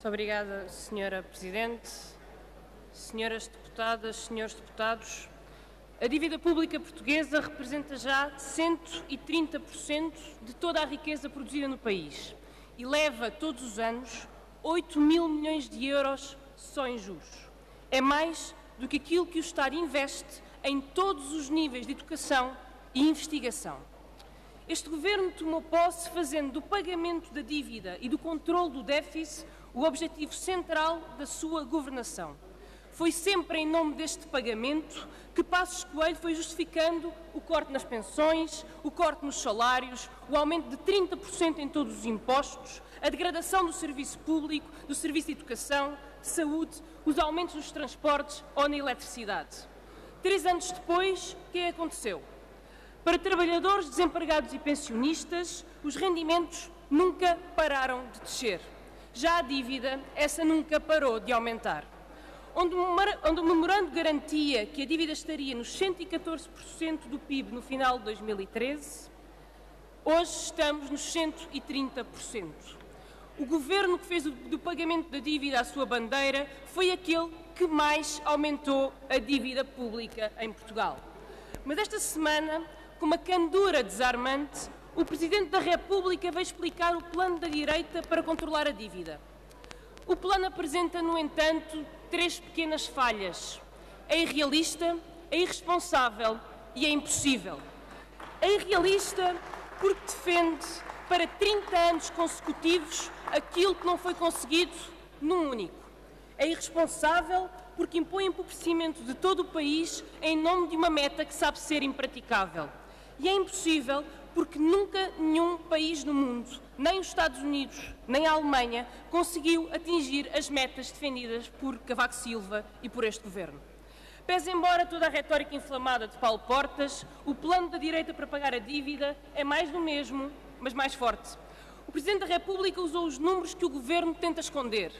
Muito obrigada, Sra. Presidente. Senhoras deputadas, senhores deputados, a dívida pública portuguesa representa já 130% de toda a riqueza produzida no país e leva todos os anos 8 mil milhões de euros só em juros. É mais do que aquilo que o Estado investe em todos os níveis de educação e investigação. Este Governo tomou posse fazendo do pagamento da dívida e do controle do déficit o objetivo central da sua governação. Foi sempre em nome deste pagamento que Passos Coelho foi justificando o corte nas pensões, o corte nos salários, o aumento de 30% em todos os impostos, a degradação do serviço público, do serviço de educação, de saúde, os aumentos nos transportes ou na eletricidade. 3 anos depois, o que aconteceu? Para trabalhadores, desempregados e pensionistas, os rendimentos nunca pararam de descer. Já a dívida, essa nunca parou de aumentar. Onde o memorando garantia que a dívida estaria nos 114% do PIB no final de 2013, hoje estamos nos 130%. O Governo que fez do pagamento da dívida a sua bandeira foi aquele que mais aumentou a dívida pública em Portugal. Mas esta semana, com uma candura desarmante, o Presidente da República veio explicar o plano da direita para controlar a dívida. O plano apresenta, no entanto, 3 pequenas falhas. É irrealista, é irresponsável e é impossível. É irrealista porque defende para 30 anos consecutivos aquilo que não foi conseguido num único. É irresponsável porque impõe empobrecimento de todo o país em nome de uma meta que sabe ser impraticável. E é impossível porque nunca nenhum país no mundo, nem os Estados Unidos, nem a Alemanha, conseguiu atingir as metas defendidas por Cavaco Silva e por este Governo. Pese embora toda a retórica inflamada de Paulo Portas, o plano da direita para pagar a dívida é mais do mesmo, mas mais forte. O Presidente da República usou os números que o Governo tenta esconder.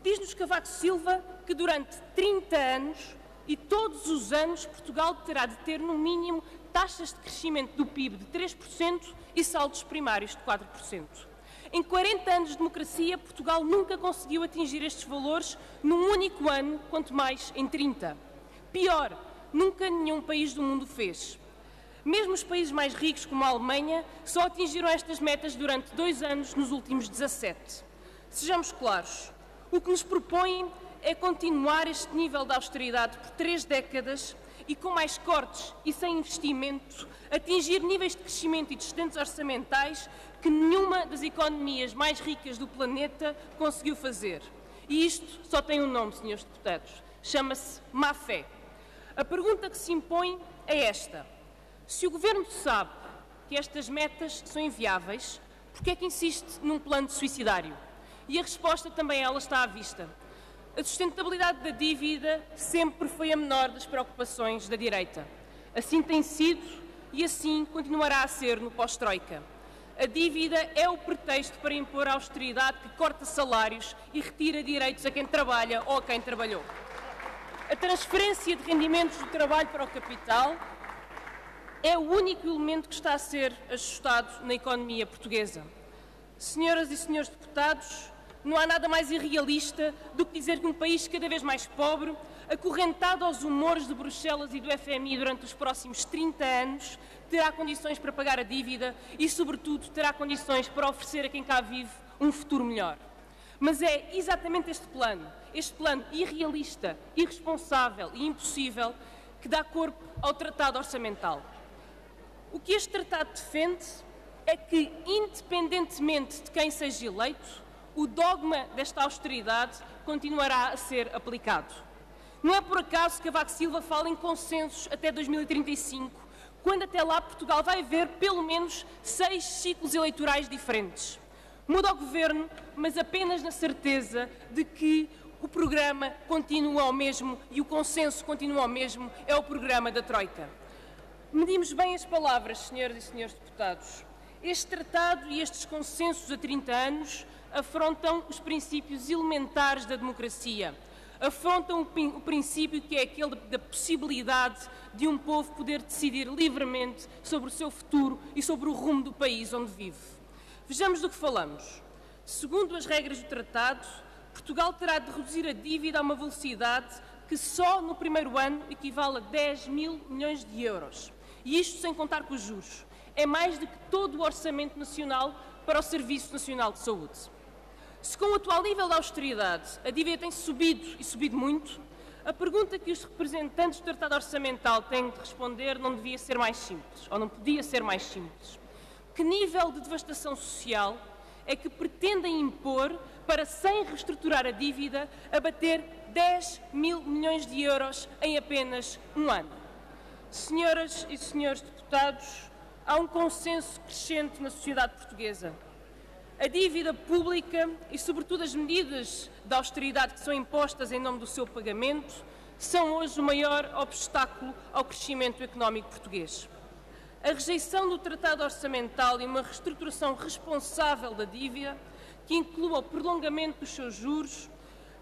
Diz-nos Cavaco Silva que durante 30 anos e todos os anos Portugal terá de ter, no mínimo, taxas de crescimento do PIB de 3% e saldos primários de 4%. Em 40 anos de democracia, Portugal nunca conseguiu atingir estes valores num único ano, quanto mais em 30. Pior, nunca nenhum país do mundo fez. Mesmo os países mais ricos, como a Alemanha, só atingiram estas metas durante 2 anos nos últimos 17. Sejamos claros, o que nos propõem é continuar este nível de austeridade por 3 décadas e com mais cortes e sem investimento, atingir níveis de crescimento e de excedentes orçamentais que nenhuma das economias mais ricas do planeta conseguiu fazer. E isto só tem um nome, senhores deputados. Chama-se má-fé. A pergunta que se impõe é esta. Se o Governo sabe que estas metas são inviáveis, por que é que insiste num plano suicidário? E a resposta também ela está à vista. A sustentabilidade da dívida sempre foi a menor das preocupações da direita. Assim tem sido e assim continuará a ser no pós-Troika. A dívida é o pretexto para impor a austeridade que corta salários e retira direitos a quem trabalha ou a quem trabalhou. A transferência de rendimentos do trabalho para o capital é o único elemento que está a ser ajustado na economia portuguesa. Senhoras e senhores deputados, não há nada mais irrealista do que dizer que um país cada vez mais pobre, acorrentado aos humores de Bruxelas e do FMI durante os próximos 30 anos, terá condições para pagar a dívida e, sobretudo, terá condições para oferecer a quem cá vive um futuro melhor. Mas é exatamente este plano irrealista, irresponsável e impossível, que dá corpo ao Tratado Orçamental. O que este tratado defende é que, independentemente de quem seja eleito, o dogma desta austeridade continuará a ser aplicado. Não é por acaso que Cavaco Silva fala em consensos até 2035, quando até lá Portugal vai ver pelo menos 6 ciclos eleitorais diferentes. Muda o Governo, mas apenas na certeza de que o programa continua o mesmo e o consenso continua o mesmo, é o programa da Troika. Medimos bem as palavras, senhoras e senhores deputados. Este tratado e estes consensos a 30 anos afrontam os princípios elementares da democracia, afrontam o princípio que é aquele da possibilidade de um povo poder decidir livremente sobre o seu futuro e sobre o rumo do país onde vive. Vejamos do que falamos. Segundo as regras do tratado, Portugal terá de reduzir a dívida a uma velocidade que só no primeiro ano equivale a 10 mil milhões de euros. E isto sem contar com os juros. É mais do que todo o orçamento nacional para o Serviço Nacional de Saúde. Se com o atual nível de austeridade a dívida tem subido e subido muito, a pergunta que os representantes do Tratado Orçamental têm de responder não devia ser mais simples, ou não podia ser mais simples. Que nível de devastação social é que pretendem impor para, sem reestruturar a dívida, abater 10 mil milhões de euros em apenas um ano? Senhoras e senhores deputados, há um consenso crescente na sociedade portuguesa. A dívida pública e, sobretudo, as medidas de austeridade que são impostas em nome do seu pagamento são hoje o maior obstáculo ao crescimento económico português. A rejeição do Tratado Orçamental e uma reestruturação responsável da dívida, que inclua o prolongamento dos seus juros,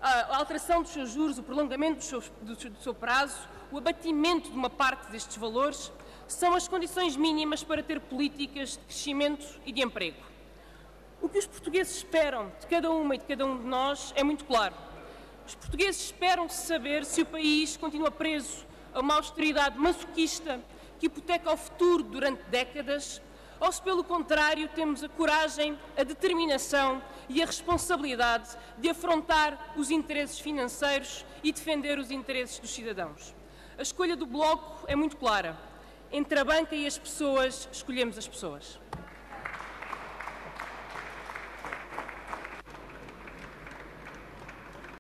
a alteração dos seus juros, o prolongamento do seu prazo, o abatimento de uma parte destes valores, são as condições mínimas para ter políticas de crescimento e de emprego. O que os portugueses esperam de cada uma e de cada um de nós é muito claro. Os portugueses esperam saber se o país continua preso a uma austeridade masoquista que hipoteca o futuro durante décadas, ou se, pelo contrário, temos a coragem, a determinação e a responsabilidade de afrontar os interesses financeiros e defender os interesses dos cidadãos. A escolha do Bloco é muito clara. Entre a banca e as pessoas, escolhemos as pessoas.